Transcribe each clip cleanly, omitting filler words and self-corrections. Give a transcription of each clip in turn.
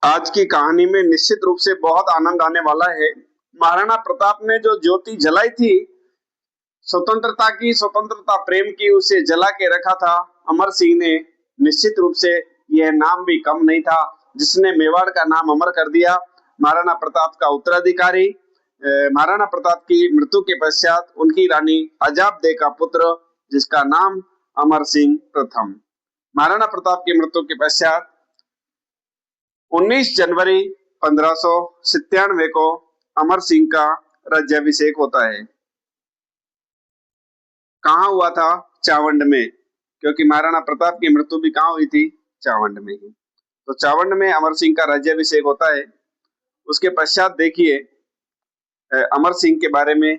आज की कहानी में निश्चित रूप से बहुत आनंद आने वाला है। महाराणा प्रताप ने जो ज्योति जलाई थी स्वतंत्रता प्रेम की, उसे जला के रखा था अमर सिंह ने। निश्चित रूप से यह नाम भी कम नहीं था जिसने मेवाड़ का नाम अमर कर दिया। महाराणा प्रताप का उत्तराधिकारी, महाराणा प्रताप की मृत्यु के पश्चात उनकी रानी अजाबदे का पुत्र, जिसका नाम अमर सिंह प्रथम। महाराणा प्रताप की मृत्यु के पश्चात 19 जनवरी 1597 को अमर सिंह का राज्याभिषेक होता है। कहाँ हुआ था? चावंड में, क्योंकि महाराणा प्रताप की मृत्यु भी कहाँ हुई थी? चावंड में ही। तो चावंड में अमर सिंह का राज्याभिषेक होता है। उसके पश्चात देखिए अमर सिंह के बारे में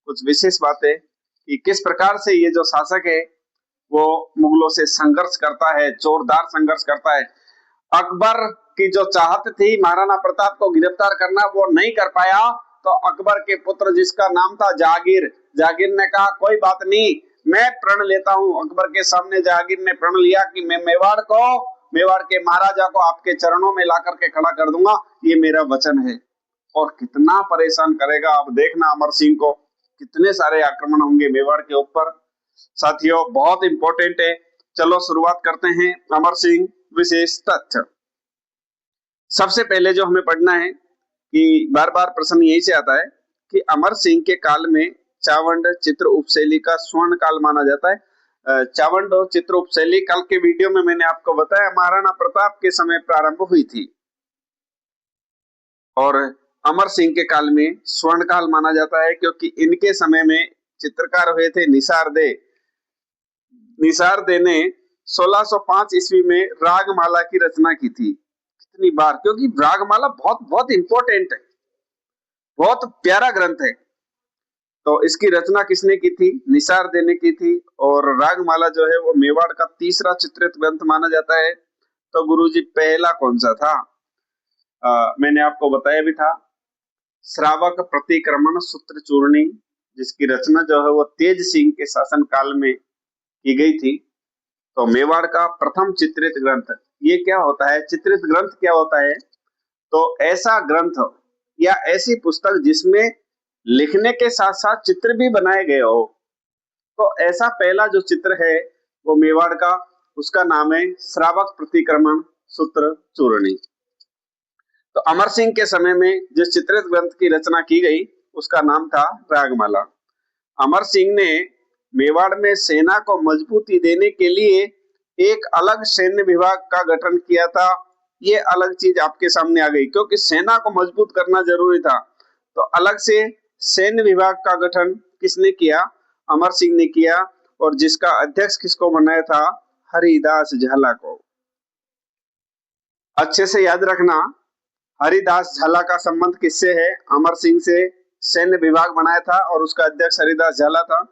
कुछ विशेष बातें कि किस प्रकार से ये जो शासक है वो मुगलों से संघर्ष करता है, जोरदार संघर्ष करता है। अकबर की जो चाहत थी महाराणा प्रताप को गिरफ्तार करना, वो नहीं कर पाया। तो अकबर के पुत्र जिसका नाम था जागीर ने कहा कोई बात नहीं, मैं प्रण लेता हूँ। अकबर के सामने जहांगीर ने प्रण लिया कि मैं मेवाड़ के महाराजा को आपके चरणों में ला करके खड़ा कर दूंगा, ये मेरा वचन है। और कितना परेशान करेगा आप देखना अमर सिंह को, कितने सारे आक्रमण होंगे मेवाड़ के ऊपर। साथियों बहुत इंपॉर्टेंट है। चलो शुरुआत करते हैं अमर सिंह विशेष तथ्य। सबसे पहले जो हमें पढ़ना है कि बार बार प्रश्न यही से आता है कि अमर सिंह के काल में चावंड चित्र उपशैली का स्वर्ण काल माना जाता है। चावंड और चित्र उपशैली कल के वीडियो में मैंने आपको बताया महाराणा प्रताप के समय प्रारंभ हुई थी और अमर सिंह के काल में स्वर्ण काल माना जाता है, क्योंकि इनके समय में चित्रकार हुए थे निसार दे ने 1605 ईस्वी में रागमाला की रचना की थी। कितनी बार, क्योंकि रागमाला बहुत बहुत इंपॉर्टेंट है, बहुत प्यारा ग्रंथ है। तो इसकी रचना किसने की थी? निसार दे ने की थी। और रागमाला जो है वो मेवाड़ का तीसरा चित्रित ग्रंथ माना जाता है। तो गुरुजी पहला कौन सा था? मैंने आपको बताया भी था, श्रावक प्रतिक्रमण सूत्र चूर्णी, जिसकी रचना जो है वो तेज सिंह के शासन काल में की गई थी। तो मेवाड़ का प्रथम चित्रित ग्रंथ ये क्या होता है? चित्रित ग्रंथ क्या होता है? तो ऐसा ग्रंथ या ऐसी पुस्तक जिसमें लिखने के साथ साथ चित्र भी बनाए गए हो। तो ऐसा पहला जो चित्र है वो मेवाड़ का, उसका नाम है श्रावक प्रतिक्रमण सूत्र चूर्णी। तो अमर सिंह के समय में जिस चित्रित ग्रंथ की रचना की गई उसका नाम था रागमाला। अमर सिंह ने मेवाड़ में सेना को मजबूती देने के लिए एक अलग सैन्य विभाग का गठन किया था। ये अलग चीज आपके सामने आ गई, क्योंकि सेना को मजबूत करना जरूरी था। तो अलग से सैन्य विभाग का गठन किसने किया? अमर सिंह ने किया। और जिसका अध्यक्ष किसको बनाया था? हरिदास झाला को। अच्छे से याद रखना, हरिदास झाला का संबंध किससे है? अमर सिंह से। सैन्य विभाग बनाया था और उसका अध्यक्ष हरिदास झाला था।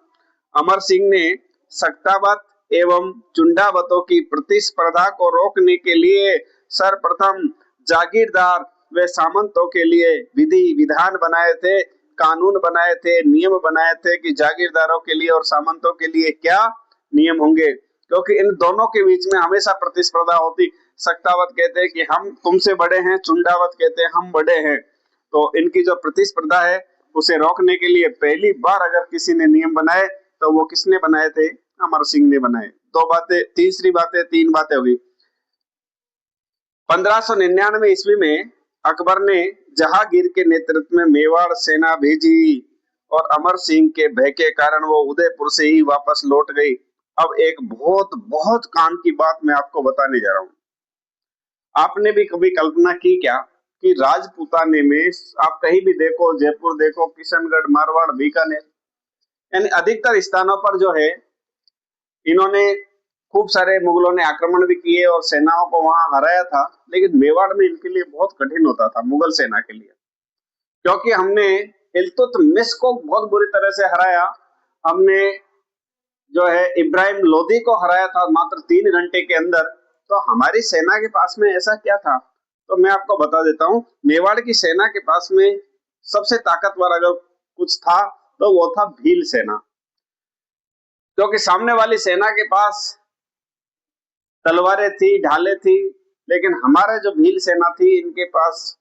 अमर सिंह ने सक्तावत एवं चुंडावतों की प्रतिस्पर्धा को रोकने के लिए सर्वप्रथम जागीरदार व सामंतों के लिए विधि विधान बनाए थे, कानून बनाए थे, नियम बनाए थे कि जागीरदारों के लिए और सामंतों के लिए क्या नियम होंगे, क्योंकि इन दोनों के बीच में हमेशा प्रतिस्पर्धा होती। सक्तावत कहते हैं कि हम तुमसे बड़े हैं, चुंडावत कहते हैं हम बड़े हैं। तो इनकी जो प्रतिस्पर्धा है उसे रोकने के लिए पहली बार अगर किसी ने नियम बनाए तो वो किसने बनाए थे? अमर सिंह ने बनाए। तीन बातें होगी। 1599 ईस्वी में अकबर ने जहांगीर के नेतृत्व में मेवाड़ सेना भेजी और अमर सिंह के भय के कारण वो उदयपुर से ही वापस लौट गई। अब एक बहुत बहुत काम की बात मैं आपको बताने जा रहा हूँ। आपने भी कभी कल्पना की क्या कि राजपूताने में आप कहीं भी देखो, जयपुर देखो, किशनगढ़, मारवाड़, बीकानेर, यानी अधिकतर स्थानों पर जो है इन्होंने खूब सारे मुगलों ने आक्रमण भी किए और सेनाओं को वहां हराया था। लेकिन मेवाड़ में इनके लिए बहुत कठिन होता था, मुगल सेना के लिए, क्योंकि हमने इल्तुतमिश को बहुत बुरी तरह से हराया। हमने जो है इब्राहिम लोदी को हराया था मात्र 3 घंटे के अंदर। तो हमारी सेना के पास में ऐसा क्या था? तो मैं आपको बता देता हूँ, मेवाड़ की सेना के पास में सबसे ताकतवर अगर कुछ था तो वो था भील सेना, क्योंकि सामने वाली सेना के पास तलवारें थी, ढालें थी, लेकिन हमारे जो भील सेना थी, इनके पास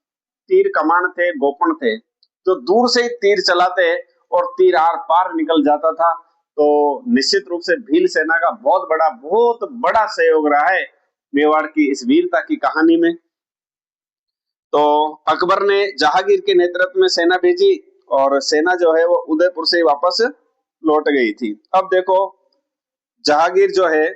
तीर कमान थे, गोपन थे, जो दूर से ही तीर चलाते और तीर आर पार निकल जाता था। तो निश्चित रूप से भील सेना का बहुत बड़ा सहयोग रहा है मेवाड़ की इस वीरता की कहानी में। तो अकबर ने जहांगीर के नेतृत्व में सेना भेजी और सेना जो है वो उदयपुर से वापस लौट गई थी। अब देखो जहांगीर जो है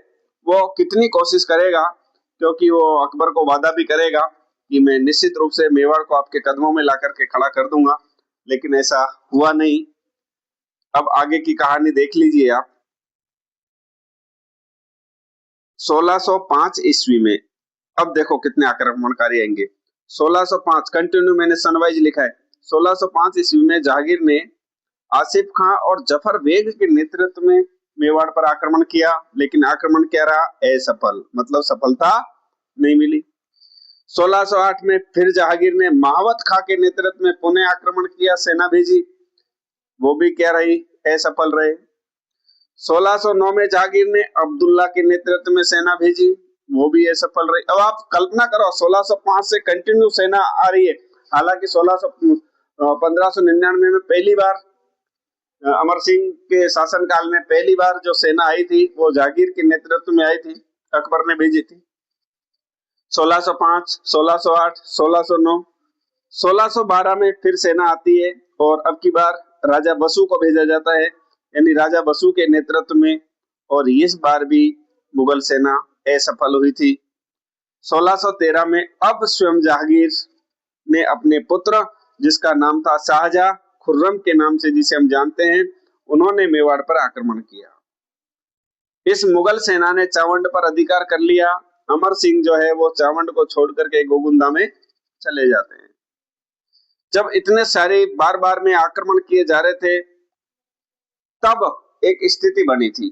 वो कितनी कोशिश करेगा, क्योंकि वो अकबर को वादा भी करेगा कि मैं निश्चित रूप से मेवाड़ को आपके कदमों में ला करके खड़ा कर दूंगा, लेकिन ऐसा हुआ नहीं। अब आगे की कहानी देख लीजिए आप। 1605 ईस्वी में, अब देखो कितने आक्रमणकारी आएंगे। 1605 कंटिन्यू मैंने सनवाइज लिखा है। 1605 ईस्वी में जहांगीर ने आसिफ खां और जफर बेग के नेतृत्व में मेवाड़ पर आक्रमण किया, लेकिन आक्रमण क्या रहा? असफल, मतलब सफलता नहीं मिली। 1608 में फिर जहांगीर ने महावत खां के नेतृत्व में पुनः आक्रमण किया, सेना भेजी, वो भी क्या रही? असफल रहे। 1609 में जहांगीर ने अब्दुल्ला के नेतृत्व में सेना भेजी, वो भी असफल रही। अब आप कल्पना करो 1605 से कंटिन्यू सेना आ रही है। हालांकि 1599 में पहली बार अमर सिंह के शासनकाल में पहली बार जो सेना आई थी वो जहांगीर के नेतृत्व में आई थी, अकबर ने भेजी थी। 1605, 1608, 1609, 1612 में फिर सेना आती है और अब की बार राजा बसु को भेजा जाता है, यानी राजा बसु के नेतृत्व में, और इस बार भी मुगल सेना असफल हुई थी। 1613 में अब स्वयं जहांगीर ने अपने पुत्र, जिसका नाम था शाहजहां, खुर्रम के नाम से जिसे हम जानते हैं, उन्होंने मेवाड़ पर आक्रमण किया। इस मुगल सेना ने चावंड पर अधिकार कर लिया। अमर सिंह जो है वो चावंड को छोड़ करके गोगुंदा में चले जाते हैं। जब इतने सारे बार बार में आक्रमण किए जा रहे थे, तब एक स्थिति बनी थी,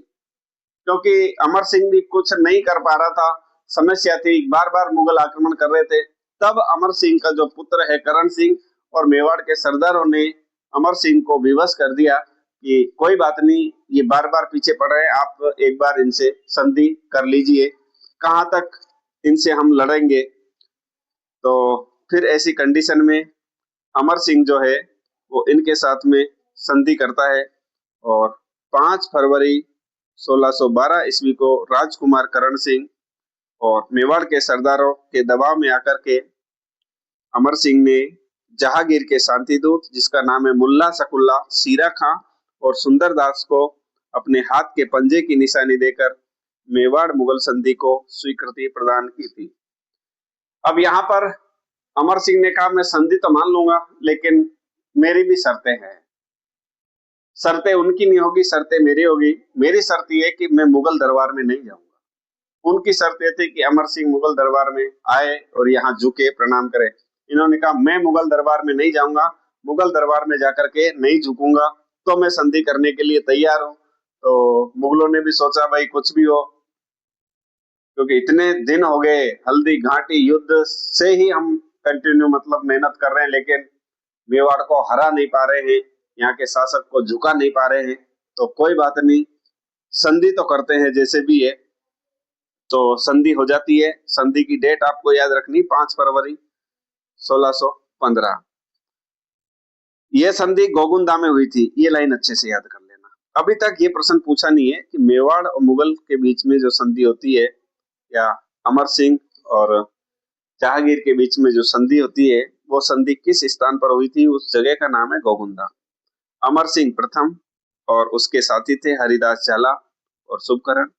क्योंकि अमर सिंह भी कुछ नहीं कर पा रहा था, समस्या थी, बार बार मुगल आक्रमण कर रहे थे। तब अमर सिंह का जो पुत्र है करण सिंह और मेवाड़ के सरदारों ने अमर सिंह को विवश कर दिया कि कोई बात नहीं, ये बार बार पीछे पड़ रहे हैं, आप एक बार इनसे संधि कर लीजिए, कहां तक इनसे हम लड़ेंगे। तो फिर ऐसी कंडीशन में अमर सिंह जो है वो इनके साथ में संधि करता है और 5 फरवरी 1612 ईस्वी को राजकुमार करण सिंह और मेवाड़ के सरदारों के दबाव में आकर के अमर सिंह ने जहांगीर के शांतिदूत, जिसका नाम है मुल्ला सकुल्ला सीरा खां और सुंदर दास को अपने हाथ के पंजे की निशानी देकर मेवाड़ मुगल संधि को स्वीकृति प्रदान की थी। अब यहाँ पर अमर सिंह ने कहा मैं संधि तो मान लूंगा, लेकिन मेरी भी शर्तें हैं। शर्तें उनकी नहीं होगी, शर्तें मेरी होगी। मेरी शर्त ये है कि मैं मुगल दरबार में नहीं जाऊंगा। उनकी शर्त ये थी कि अमर सिंह मुगल दरबार में आए और यहाँ झुके प्रणाम करे। इन्होंने कहा मैं मुगल दरबार में नहीं जाऊंगा, मुगल दरबार में जाकर के नहीं झुकूंगा, तो मैं संधि करने के लिए तैयार हूँ। तो मुगलों ने भी सोचा भाई कुछ भी हो, क्योंकि इतने दिन हो गए, हल्दी घाटी युद्ध से ही हम कंटिन्यू मतलब मेहनत कर रहे हैं, लेकिन मेवाड़ को हरा नहीं पा रहे हैं, यहाँ के शासक को झुका नहीं पा रहे हैं। तो कोई बात नहीं, संधि तो करते हैं जैसे भी है। तो संधि हो जाती है। संधि की डेट आपको याद रखनी, 5 फरवरी 1615। यह संधि गोगुंदा में हुई थी, ये लाइन अच्छे से याद कर लेना। अभी तक ये प्रश्न पूछा नहीं है कि मेवाड़ और मुगल के बीच में जो संधि होती है, या अमर सिंह और जहांगीर के बीच में जो संधि होती है, वो संधि किस स्थान पर हुई थी? उस जगह का नाम है गोगुंदा। अमर सिंह प्रथम और उसके साथी थे हरिदास झाला और शुभकरण।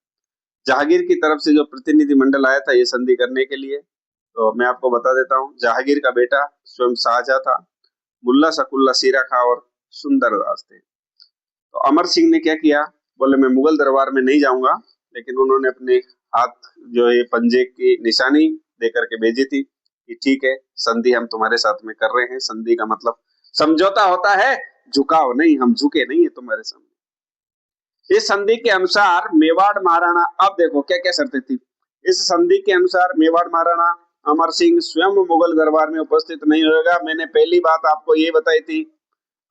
जहांगीर की तरफ से जो प्रतिनिधि मंडल आया था ये संधि करने के लिए, तो मैं आपको बता देता हूँ, जहांगीर का बेटा स्वयं शाहजहां था, मुल्ला सकुल्ला सीरा खां और सुंदर दास थे। तो अमर सिंह ने क्या किया, बोले मैं मुगल दरबार में नहीं जाऊंगा, लेकिन उन्होंने अपने हाथ जो है पंजे की निशानी देकर के भेजी थी कि ठीक है, संधि हम तुम्हारे साथ में कर रहे हैं। संधि का मतलब समझौता होता है, झुकाव नहीं, हम झुके नहीं है तुम्हारे सामने। इस संधि के अनुसार मेवाड़ महाराणा, अब देखो क्या क्या शर्तें थी। इस संधि के अनुसार मेवाड़ महाराणा अमर सिंह स्वयं मुगल दरबार में उपस्थित नहीं होगा। मैंने पहली बात आपको ये बताई थी,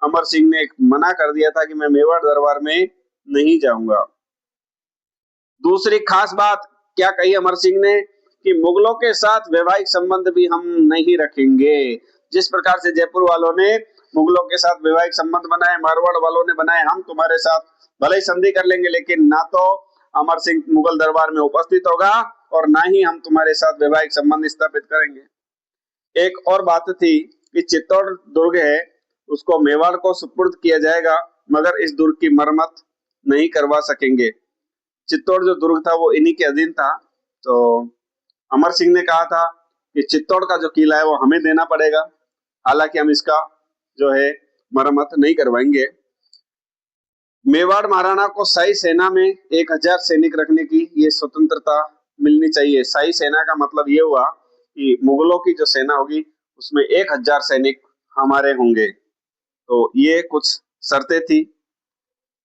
अमर सिंह ने मना कर दिया था कि मैं मेवाड़ दरबार में नहीं जाऊंगा। दूसरी खास बात क्या कही अमर सिंह ने, कि मुगलों के साथ वैवाहिक संबंध भी हम नहीं रखेंगे। जिस प्रकार से जयपुर वालों ने मुगलों के साथ वैवाहिक संबंध बनाए, मारवाड़ वालों ने बनाए, हम तुम्हारे साथ भले ही संधि कर लेंगे लेकिन ना तो अमर सिंह मुगल दरबार में उपस्थित होगा और ना ही हम तुम्हारे साथ वैवाहिक संबंध स्थापित करेंगे। एक और बात थी कि चित्तौड़ दुर्ग है उसको मेवाड़ को सुपुर्द किया जाएगा, मगर इस दुर्ग की मरम्मत नहीं करवा सकेंगे। चित्तौड़ जो दुर्ग था वो इन्हीं के अधीन था, तो अमर सिंह ने कहा था कि चित्तौड़ का जो किला है वो हमें देना पड़ेगा, हालांकि हम इसका जो है मरम्मत नहीं करवाएंगे। मेवाड़ महाराणा को शाही सेना में 1000 सैनिक रखने की ये स्वतंत्रता मिलनी चाहिए। शाही सेना का मतलब ये हुआ कि मुगलों की जो सेना होगी उसमें 1000 सैनिक हमारे होंगे। तो ये कुछ शर्तें थी।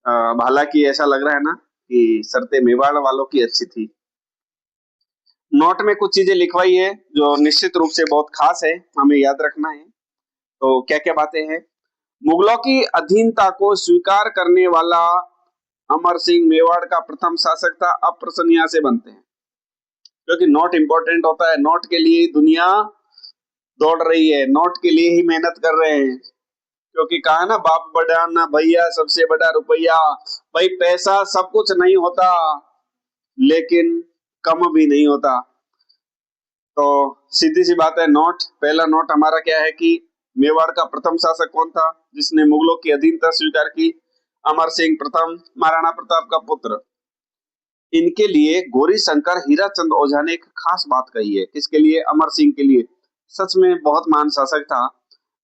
हालांकि ऐसा लग रहा है ना कि शर्तें मेवाड़ वालों की अच्छी थी। नोट में कुछ चीजें लिखवाई है जो निश्चित रूप से बहुत खास है, हमें याद रखना है। तो क्या क्या बातें हैं? मुगलों की अधीनता को स्वीकार करने वाला अमर सिंह मेवाड़ का प्रथम शासक था। अब प्रश्न यहाँ से बनते हैं, क्योंकि नोट इंपॉर्टेंट होता है, नोट के लिए दुनिया दौड़ रही है, नोट के लिए ही मेहनत कर रहे हैं। क्योंकि कहा ना, बाप बड़ा ना भैया सबसे बड़ा रुपया। भाई पैसा सब कुछ नहीं होता लेकिन कम भी नहीं होता। तो सीधी सी बात है, नोट पहला नोट हमारा क्या है कि मेवाड़ का प्रथम शासक कौन था जिसने मुगलों की अधीनता स्वीकार की? अमर सिंह प्रथम, महाराणा प्रताप का पुत्र। इनके लिए गौरी शंकर हीराचंद ओझा ने एक खास बात कही है। किसके लिए? अमर सिंह के लिए। सच में बहुत महान शासक था।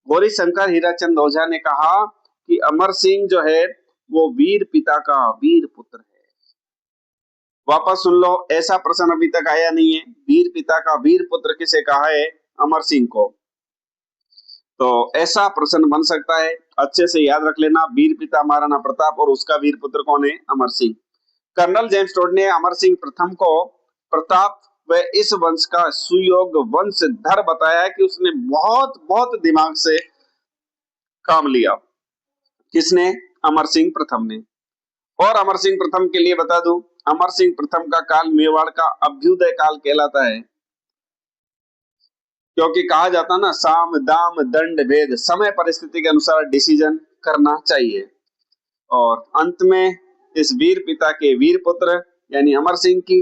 गौरी शंकर हीराचंद ओझा ने कहा कि अमर सिंह जो है वो वीर पिता का वीर पुत्र है। वापस सुन लो, ऐसा प्रश्न अभी तक आया नहीं है। वीर पिता का वीर पुत्र किसे कहा है? अमर सिंह को। तो ऐसा प्रश्न बन सकता है, अच्छे से याद रख लेना। वीर पिता महाराणा प्रताप और उसका वीर पुत्र कौन है? Amar Singh. Colonel James Tod ने अमर सिंह प्रथम को प्रताप व इस वंश का सुयोग वंशधर बताया है कि उसने बहुत बहुत दिमाग से काम लिया। किसने? अमर सिंह प्रथम ने। और अमर सिंह प्रथम के लिए बता दूं, अमर सिंह प्रथम का काल मेवाड़ का अभ्युदय काल कहलाता है। क्योंकि कहा जाता ना, साम दाम दंड भेद, समय परिस्थिति के अनुसार डिसीजन करना चाहिए। और अंत में इस वीर पिता के वीर पुत्र यानी अमर सिंह की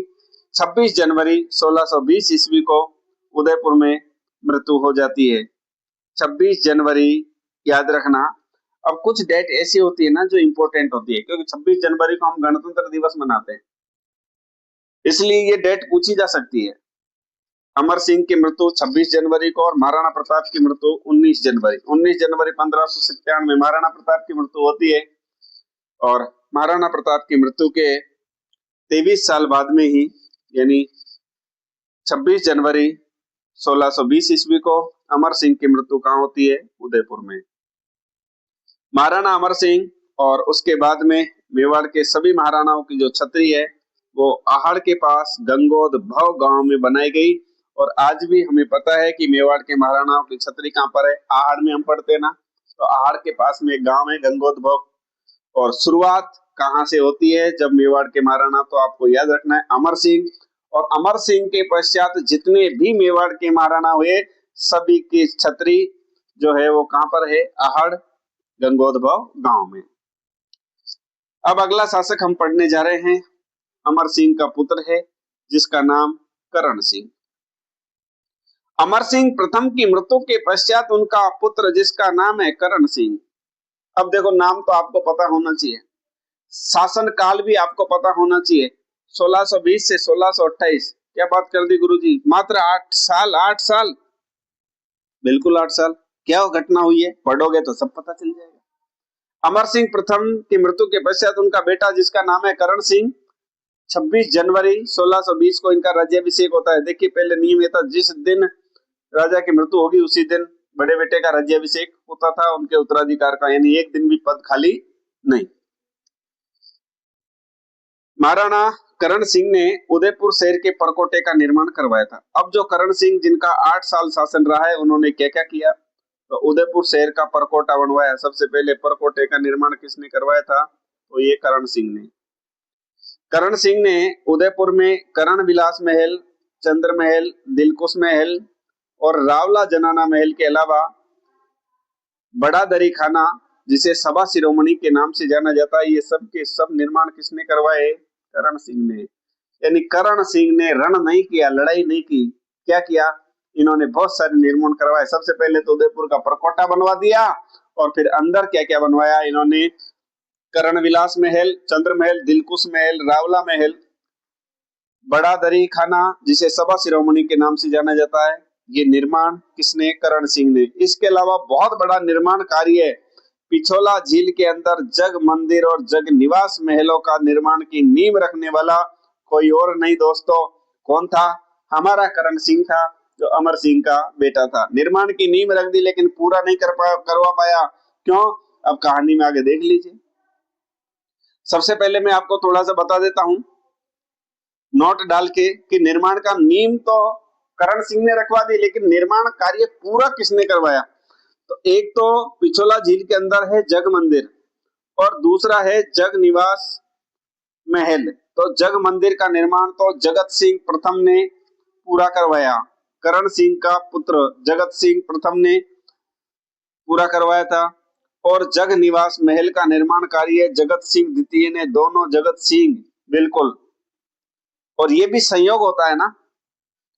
26 जनवरी 1620 ईस्वी को उदयपुर में मृत्यु हो जाती है। 26 जनवरी याद रखना। अब कुछ डेट ऐसी होती है ना जो इंपॉर्टेंट होती है, क्योंकि 26 जनवरी को हम गणतंत्र दिवस मनाते हैं, इसलिए ये डेट पूछी जा सकती है। अमर सिंह की मृत्यु 26 जनवरी को और महाराणा प्रताप की मृत्यु 19 जनवरी 1597 में महाराणा प्रताप की मृत्यु होती है। और महाराणा प्रताप की मृत्यु के 23 साल बाद में ही यानी 26 जनवरी 1620 ईस्वी को अमर सिंह की मृत्यु कहाँ होती है? उदयपुर में। महाराणा अमर सिंह और उसके बाद में मेवाड़ के सभी महाराणाओं की जो छतरी है वो आहड़ के पास गंगोद भव गांव में बनाई गई। और आज भी हमें पता है कि मेवाड़ के महाराणाओं की छतरी कहाँ पर है? आहड़ में हम पढ़ते हैं ना, तो आहड़ के पास में एक गांव है गंगोद भव। और शुरुआत कहाँ से होती है जब मेवाड़ के महाराणा? तो आपको याद रखना है अमर सिंह, और अमर सिंह के पश्चात जितने भी मेवाड़ के महाराणा हुए सभी की छतरी जो है वो कहाँ पर है? आहड़ गंगोदभव गांव में। अब अगला शासक हम पढ़ने जा रहे हैं, अमर सिंह का पुत्र है जिसका नाम करण सिंह। अमर सिंह प्रथम की मृत्यु के पश्चात उनका पुत्र जिसका नाम है करण सिंह। अब देखो, नाम तो आपको पता होना चाहिए, शासन काल भी आपको पता होना चाहिए। 1620 से 1628, क्या बात कर दी गुरुजी? मात्र 8 साल। 8 साल, बिल्कुल 8 साल। क्या घटना हुई है? पढ़ोगे तो सब पता चल जाएगा। अमर सिंह प्रथम की मृत्यु के पश्चात उनका बेटा जिसका नाम है करण सिंह, 26 जनवरी 1620 को इनका राज्याभिषेक होता है। देखिए, पहले नियम ये था, जिस दिन राजा की मृत्यु होगी उसी दिन बड़े बेटे का राज्याभिषेक होता था उनके उत्तराधिकार का, यानी एक दिन भी पद खाली नहीं। महाराणा करण सिंह ने उदयपुर शहर के परकोटे का निर्माण करवाया था। अब जो करण सिंह जिनका 8 साल शासन रहा है उन्होंने क्या क्या किया? तो उदयपुर शहर का परकोटा बनवाया। सबसे पहले परकोटे का निर्माण किसने करवाया था? तो ये करण सिंह ने। करण सिंह ने उदयपुर में करण विलास महल चंद्र महल, दिलकुश महल और रावला जनाना महल के अलावा बड़ा दरी खाना जिसे सभा शिरोमणि के नाम से जाना जाता है, ये सब के सब निर्माण किसने करवाए? करण सिंह ने। यानी करण सिंह ने रण नहीं किया, लड़ाई नहीं की, क्या किया? इन्होंने बहुत सारे निर्माण करवाए। सबसे पहले तो उदयपुर का परकोटा बनवा दिया और फिर अंदर क्या क्या बनवाया इन्होंने? करण विलास महल, चंद्र महल, दिलकुश महल, रावला महल, बड़ा दरी खाना जिसे सभा शिरोमणि के नाम से जाना जाता है, ये निर्माण किसने? करण सिंह ने। इसके अलावा बहुत बड़ा निर्माण कार्य पिछोला झील के अंदर जग मंदिर और जग निवास महलों का निर्माण की नींव रखने वाला कोई और नहीं दोस्तों, कौन था? हमारा करण सिंह था, जो अमर सिंह का बेटा था। निर्माण की नींव रख दी लेकिन पूरा नहीं करवा पाया। क्यों? अब कहानी में आगे देख लीजिए। सबसे पहले मैं आपको थोड़ा सा बता देता हूं नोट डाल के कि निर्माण का नींव तो करण सिंह ने रखवा दी, लेकिन निर्माण कार्य पूरा किसने करवाया? तो एक तो पिछोला झील के अंदर है जग मंदिर और दूसरा है जग निवास महल। तो जग मंदिर का निर्माण तो जगत सिंह प्रथम ने पूरा करवाया, करण सिंह का पुत्र जगत सिंह प्रथम ने पूरा करवाया था। और जग निवास महल का निर्माण कार्य जगत सिंह द्वितीय ने, दोनों जगत सिंह, बिल्कुल। और ये भी संयोग होता है ना,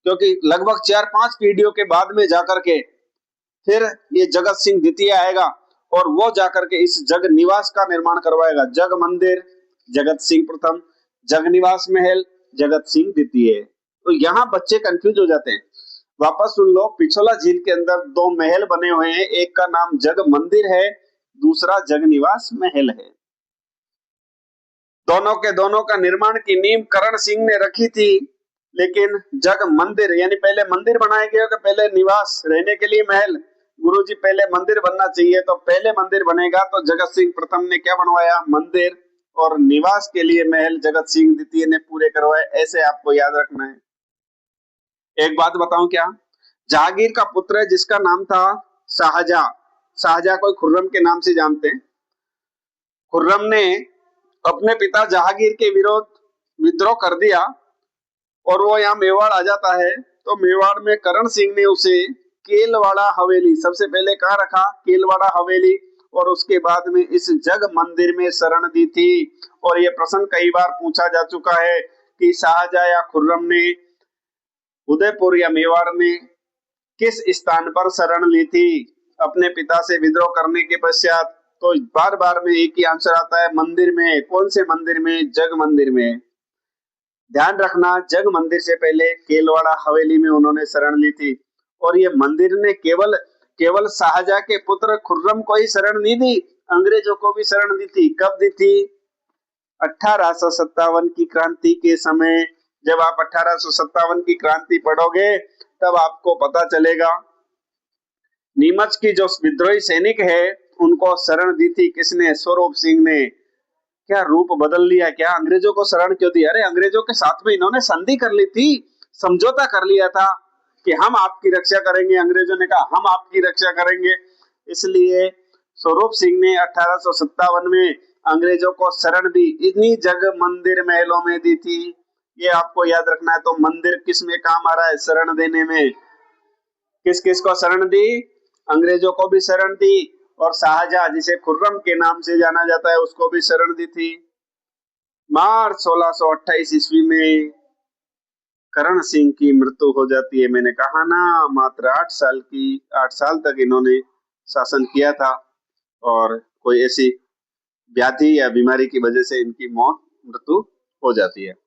क्योंकि लगभग 4-5 पीढ़ियों के बाद में जाकर के फिर ये जगत सिंह द्वितीय आएगा और वो जाकर के इस जग निवास का निर्माण करवाएगा। जग मंदिर जगत सिंह प्रथम, जग निवास महल जगत सिंह द्वितीय। तो यहाँ बच्चे कंफ्यूज हो जाते हैं। वापस सुन लो, पिछोला झील के अंदर 2 महल बने हुए हैं, एक का नाम जग मंदिर है, दूसरा जग निवास महल है। दोनों के दोनों का निर्माण की नींव करण सिंह ने रखी थी, लेकिन जग मंदिर यानी पहले मंदिर बनाए गए कि पहले निवास रहने के लिए महल? गुरुजी पहले मंदिर बनना चाहिए, तो पहले मंदिर बनेगा। तो जगत सिंह प्रथम ने क्या बनवाया? मंदिर, और निवास के लिए महल जगत सिंह द्वितीय ने पूरे करवाए। ऐसे आपको याद रखना है। एक बात बताऊं क्या? जहांगीर का पुत्र है जिसका नाम था शाहजहां। शाहजहां को खुर्रम के नाम से जानते हैं। खुर्रम ने अपने पिता जहांगीर के विरोध विद्रोह कर दिया और वो यहाँ मेवाड़ आ जाता है। तो मेवाड़ में करण सिंह ने उसे केलवाड़ा हवेली, सबसे पहले कहाँ रखा? केलवाड़ा हवेली, और उसके बाद में इस जग मंदिर में शरण दी थी। और ये प्रश्न कई बार पूछा जा चुका है कि शाहजहां या खुर्रम ने उदयपुर या मेवाड़ में किस स्थान पर शरण ली थी अपने पिता से विद्रोह करने के पश्चात? तो बार बार में एक ही आंसर आता है, मंदिर में। कौन से मंदिर में? जग मंदिर में। ध्यान रखना, जग मंदिर से पहले केलवाड़ा हवेली में उन्होंने शरण ली थी। और ये मंदिर ने केवल शाहजहां के पुत्र खुर्रम को ही शरण नहीं दी, अंग्रेजों को भी शरण दी थी। कब दी थी? 1857 की क्रांति के समय। जब आप 1857 की क्रांति पढ़ोगे तब आपको पता चलेगा। नीमच की जो विद्रोही सैनिक है उनको शरण दी थी किसने? स्वरूप सिंह ने। क्या रूप बदल लिया? क्या अंग्रेजों को शरण क्यों दी? अरे अंग्रेजों के साथ में इन्होंने संधि कर ली थी, समझौता कर लिया था कि हम आपकी रक्षा करेंगे। अंग्रेजों ने कहा हम आपकी रक्षा करेंगे। इसलिए स्वरूप सिंह ने 1857 में अंग्रेजों को शरण दी, इन्हीं जग मंदिर महलों में दी थी। ये आपको याद रखना है। तो मंदिर किस में काम आ रहा है? शरण देने में। किस किस को शरण दी? अंग्रेजों को भी शरण दी और शाहजहां जिसे खुर्रम के नाम से जाना जाता है उसको भी शरण दी थी। मार्च 1628 ईस्वी में करण सिंह की मृत्यु हो जाती है। मैंने कहा ना, मात्र 8 साल तक इन्होंने शासन किया था और कोई ऐसी व्याधि या बीमारी की वजह से इनकी मृत्यु हो जाती है।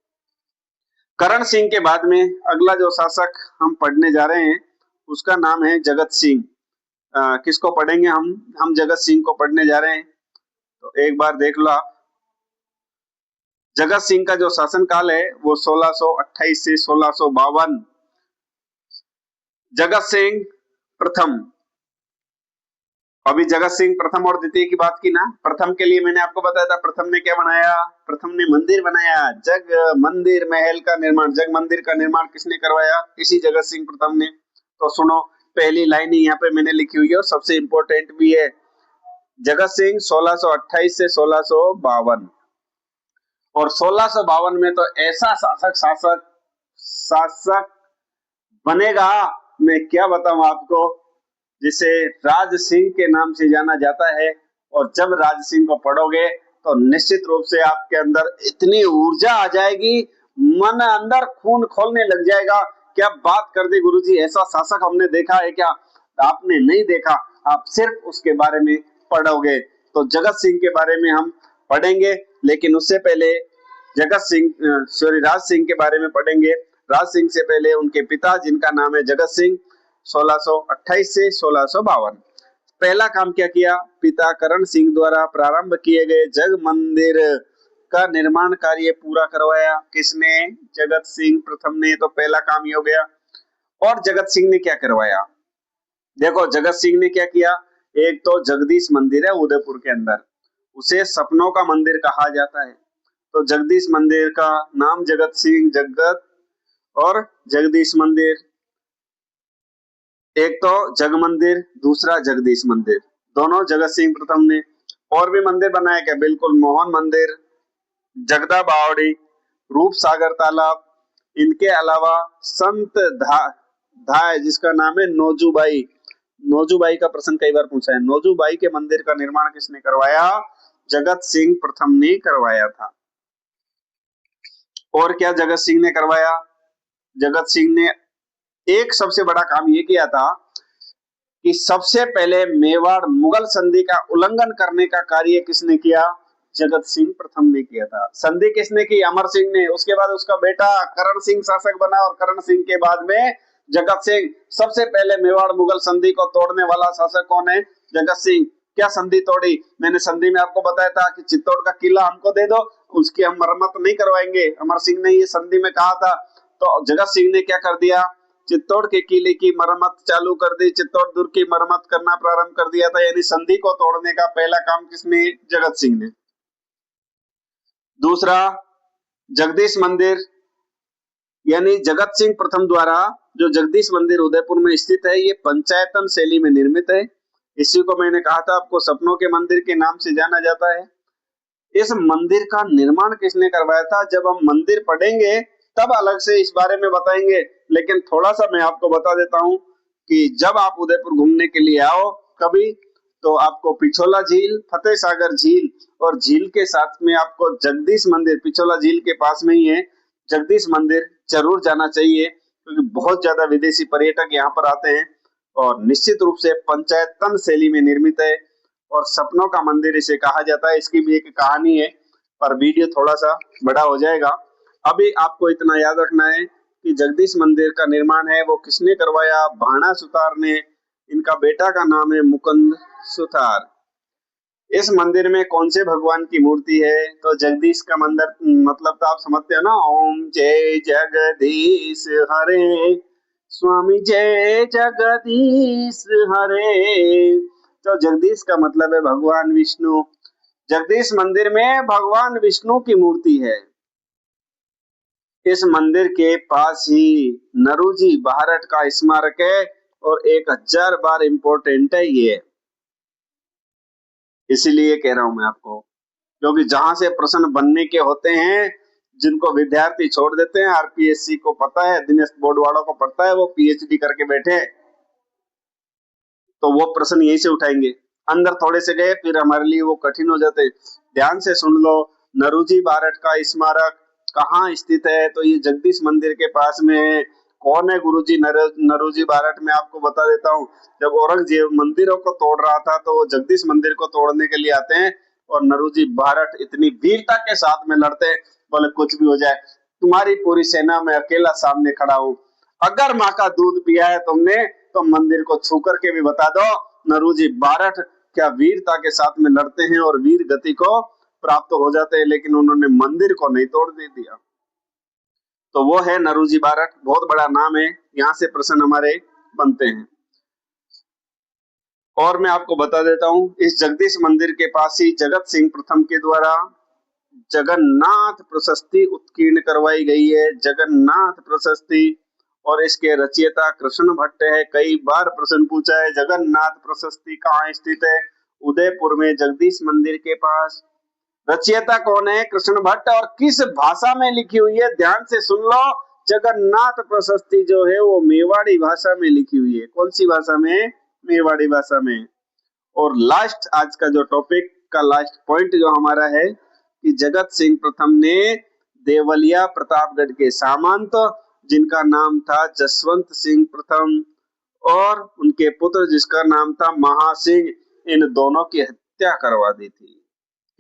करण सिंह के बाद में अगला जो शासक हम पढ़ने जा रहे हैं उसका नाम है जगत सिंह। किसको पढ़ेंगे हम जगत सिंह को पढ़ने जा रहे हैं। तो एक बार देख लो आप, जगत सिंह का जो शासन काल है वो 1628 से 1652। जगत सिंह प्रथम, अभी जगत सिंह प्रथम और द्वितीय की बात की ना। प्रथम के लिए मैंने आपको बताया था, प्रथम ने क्या बनाया? प्रथम ने मंदिर बनाया, जग मंदिर महल का निर्माण। जग मंदिर का निर्माण किसने करवाया? इसी जगत सिंह प्रथम ने। तो सुनो, पहली लाइन ही यहाँ पे मैंने लिखी हुई है और सबसे इंपॉर्टेंट भी है। जगत सिंह 1628 से 1652। और 1652 में तो ऐसा शासक बनेगा, मैं क्या बताऊं आपको, जिसे राज सिंह के नाम से जाना जाता है। और जब राज सिंह को पढ़ोगे तो निश्चित रूप से आपके अंदर इतनी ऊर्जा आ जाएगी, मन अंदर खून खोलने लग जाएगा। क्या बात कर दी गुरुजी, ऐसा शासक हमने देखा है क्या? आपने नहीं देखा, आप सिर्फ उसके बारे में पढ़ोगे। तो जगत सिंह के बारे में हम पढ़ेंगे, लेकिन उससे पहले राज सिंह के बारे में पढ़ेंगे। राज सिंह से पहले उनके पिता, जिनका नाम है जगत सिंह, 1628 से 1652। पहला काम क्या किया? पिता करण सिंह द्वारा प्रारंभ किए गए जग मंदिर का निर्माण कार्य पूरा करवाया। किसने? जगत सिंह प्रथम ने। तो पहला काम ये हो गया। और जगत सिंह ने क्या करवाया? देखो, जगत सिंह ने क्या किया। एक तो जगदीश मंदिर है उदयपुर के अंदर, उसे सपनों का मंदिर कहा जाता है। तो जगदीश मंदिर का नाम जगत सिंह, जगत और जगदीश मंदिर। एक तो जग मंदिर, दूसरा जगदीश मंदिर, दोनों जगत सिंह प्रथम ने। और भी मंदिर बनाए क्या? बिल्कुल, मोहन मंदिर, जगदा बावड़ी, रूप सागर तालाब। इनके अलावा संत धाय, जिसका नाम है नोजूबाई। नोजूबाई का प्रश्न कई बार पूछा है। नोजूबाई के मंदिर का निर्माण किसने करवाया? जगत सिंह प्रथम ने करवाया था। और क्या जगत सिंह ने करवाया? जगत सिंह ने एक सबसे बड़ा काम ये किया था कि सबसे पहले मेवाड़ मुगल संधि का उल्लंघन करने का कार्य किसने किया? जगत सिंह प्रथम ने किया था। संधि किसने की? अमर सिंह ने। उसके बाद उसका बेटा करण सिंह शासक बना, और करण सिंह के बाद में जगत सिंह। सबसे पहले मेवाड़ मुगल संधि को तोड़ने वाला शासक कौन है? जगत सिंह। क्या संधि तोड़ी? मैंने संधि में आपको बताया था कि चित्तौड़ का किला हमको दे दो, उसकी हम मरम्मत नहीं करवाएंगे। अमर सिंह ने ये संधि में कहा था। तो जगत सिंह ने क्या कर दिया? चित्तौड़ के किले की मरम्मत चालू कर दी, चित्तौड़ दुर्ग की मरम्मत करना प्रारंभ कर दिया था। यानी संधि को तोड़ने का पहला काम किसने? जगत सिंह ने। दूसरा, जगदीश मंदिर, यानी जगत सिंह प्रथम द्वारा जो जगदीश मंदिर उदयपुर में स्थित है, ये पंचायतन शैली में निर्मित है। इसी को मैंने कहा था आपको, सपनों के मंदिर के नाम से जाना जाता है। इस मंदिर का निर्माण किसने करवाया था? जब हम मंदिर पढ़ेंगे तब अलग से इस बारे में बताएंगे, लेकिन थोड़ा सा मैं आपको बता देता हूं कि जब आप उदयपुर घूमने के लिए आओ कभी, तो आपको पिछोला झील, फतेह सागर झील और झील के साथ में आपको जगदीश मंदिर, पिछोला झील के पास में ही है जगदीश मंदिर, जरूर जाना चाहिए, क्योंकि बहुत ज्यादा विदेशी पर्यटक यहाँ पर आते हैं। और निश्चित रूप से पंचायतन शैली में निर्मित है और सपनों का मंदिर इसे कहा जाता है। इसकी भी एक कहानी है, पर वीडियो थोड़ा सा बड़ा हो जाएगा। अभी आपको इतना याद रखना है कि जगदीश मंदिर का निर्माण है वो किसने करवाया? भाणा सुतार ने। इनका बेटा का नाम है मुकुंद सुतार। इस मंदिर में कौन से भगवान की मूर्ति है? तो जगदीश का मंदिर, मतलब तो आप समझते हो ना, ओम जय जगदीश हरे, स्वामी जय जगदीश हरे। तो जगदीश का मतलब है भगवान विष्णु। जगदीश मंदिर में भगवान विष्णु की मूर्ति है। इस मंदिर के पास ही नरूजी भारत का स्मारक है और 1000 बार इम्पोर्टेंट है ये, इसीलिए कह रहा हूं मैं आपको, क्योंकि जहां से प्रश्न बनने के होते हैं, जिनको विद्यार्थी छोड़ देते हैं, आरपीएससी को पता है, दिनेश बोर्ड वालों को पता है, वो पीएचडी करके बैठे, तो वो प्रश्न यहीं से उठाएंगे। अंदर थोड़े से गए फिर हमारे लिए वो कठिन हो जाते। ध्यान से सुन लो, नरूजी भारत का स्मारक कहाँ स्थित है? तो ये जगदीश मंदिर के पास में है। कौन है गुरुजी नरूजी भारत? में आपको बता देता हूँ। जब औरंगजेब मंदिरों को तोड़ रहा था तो वो जगदीश मंदिर को तोड़ने के लिए आते हैं, और नरूजी भारत इतनी वीरता के साथ में लड़ते हैं, बोले कुछ भी हो जाए, तुम्हारी पूरी सेना में अकेला सामने खड़ा हूँ, अगर माँ का दूध पिया है तुमने तो मंदिर को छू करके भी बता दो। नरूजी भारत क्या वीरता के साथ में लड़ते हैं और वीर गति को प्राप्त हो जाते हैं, लेकिन उन्होंने मंदिर को नहीं तोड़ दिया। तो वो है नरूजी भारत, बहुत बड़ा नाम है, यहाँ से प्रश्न हमारे बनते हैं। और मैं आपको बता देता हूँ, इस जगदीश मंदिर के पास ही जगत सिंह प्रथम के द्वारा जगन्नाथ प्रशस्ति उत्कीर्ण करवाई गई है। जगन्नाथ प्रशस्ति, और इसके रचयिता कृष्ण भट्ट है। कई बार प्रश्न पूछा है, जगन्नाथ प्रशस्ति कहाँ स्थित है? उदयपुर में जगदीश मंदिर के पास। रचयिता कौन है? कृष्ण भट्ट। और किस भाषा में लिखी हुई है? ध्यान से सुन लो, जगन्नाथ प्रशस्ति जो है वो मेवाड़ी भाषा में लिखी हुई है। कौन सी भाषा में? मेवाड़ी भाषा में। और लास्ट आज का जो टॉपिक का लास्ट पॉइंट जो हमारा है कि जगत सिंह प्रथम ने देवलिया प्रतापगढ़ के सामंत जिनका नाम था जसवंत सिंह प्रथम और उनके पुत्र जिसका नाम था महासिंह, इन दोनों की हत्या करवा दी थी।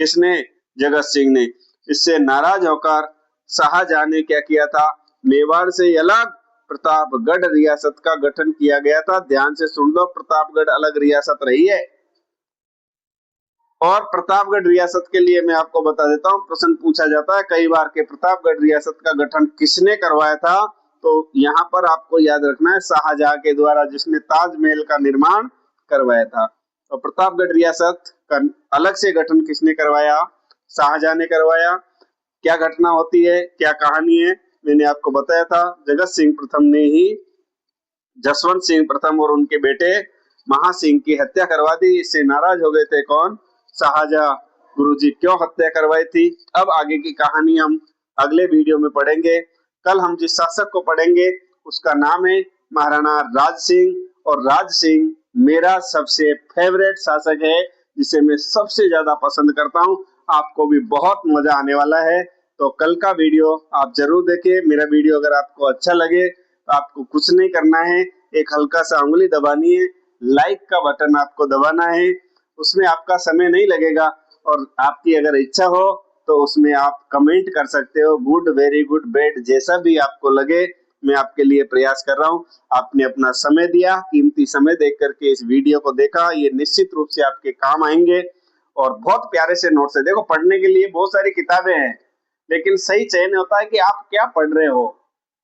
किसने? जगत सिंह ने। इससे नाराज होकर शाहजहां ने क्या किया था? मेवाड़ से अलग प्रतापगढ़ रियासत का गठन किया गया था। ध्यान से सुन लो, प्रतापगढ़ अलग रियासत रही है। और प्रतापगढ़ रियासत के लिए मैं आपको बता देता हूँ, प्रश्न पूछा जाता है कई बार के प्रतापगढ़ रियासत का गठन किसने करवाया था? तो यहाँ पर आपको याद रखना है शाहजहां के द्वारा, जिसने ताजमहल का निर्माण करवाया था। तो प्रतापगढ़ रियासत का अलग से गठन किसने करवाया? शाहजहां ने करवाया। क्या घटना होती है, क्या कहानी है, मैंने आपको बताया था। जगत सिंह प्रथम ने ही जसवंत सिंह प्रथम और उनके बेटे महासिंह की हत्या करवा दी। इससे नाराज हो गए थे कौन? शाहजहां। गुरुजी क्यों हत्या करवाई थी, अब आगे की कहानी हम अगले वीडियो में पढ़ेंगे। कल हम जिस शासक को पढ़ेंगे उसका नाम है महाराणा राज सिंह। और राज सिंह मेरा सबसे फेवरेट शासक है, जिसे मैं सबसे ज्यादा पसंद करता हूँ। आपको भी बहुत मजा आने वाला है। तो कल का वीडियो आप जरूर देखें। मेरा वीडियो अगर आपको अच्छा लगे तो आपको कुछ नहीं करना है, एक हल्का सा उंगली दबानी है, लाइक का बटन आपको दबाना है। उसमें आपका समय नहीं लगेगा और आपकी अगर इच्छा हो तो उसमें आप कमेंट कर सकते हो, गुड, वेरी गुड, बैड, जैसा भी आपको लगे। मैं आपके लिए प्रयास कर रहा हूँ। आपने अपना समय दिया, कीमती समय देख करके इस वीडियो को देखा, ये निश्चित रूप से आपके काम आएंगे। और बहुत प्यारे से नोट्स है। देखो, पढ़ने के लिए बहुत सारी किताबें हैं, लेकिन सही चयन होता है कि आप क्या पढ़ रहे हो।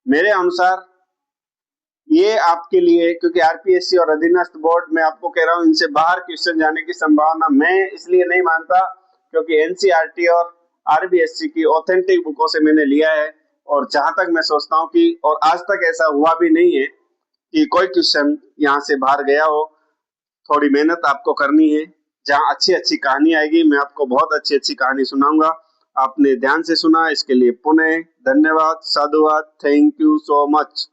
मेरे अनुसार ये आपके लिए, क्योंकि आरपीएससी और अधीनस्थ बोर्ड में आपको कह रहा हूँ, इनसे बाहर क्वेश्चन जाने की संभावना मैं इसलिए नहीं मानता क्योंकि एनसीईआरटी और आरबीएससी की ऑथेंटिक बुकों से मैंने लिया है। और जहां तक मैं सोचता हूँ कि, और आज तक ऐसा हुआ भी नहीं है कि कोई क्वेश्चन यहाँ से बाहर गया हो। थोड़ी मेहनत आपको करनी है। जहाँ अच्छी अच्छी कहानी आएगी मैं आपको बहुत अच्छी अच्छी कहानी सुनाऊंगा। आपने ध्यान से सुना, इसके लिए पुनः धन्यवाद, साधुवाद, थैंक यू सो मच।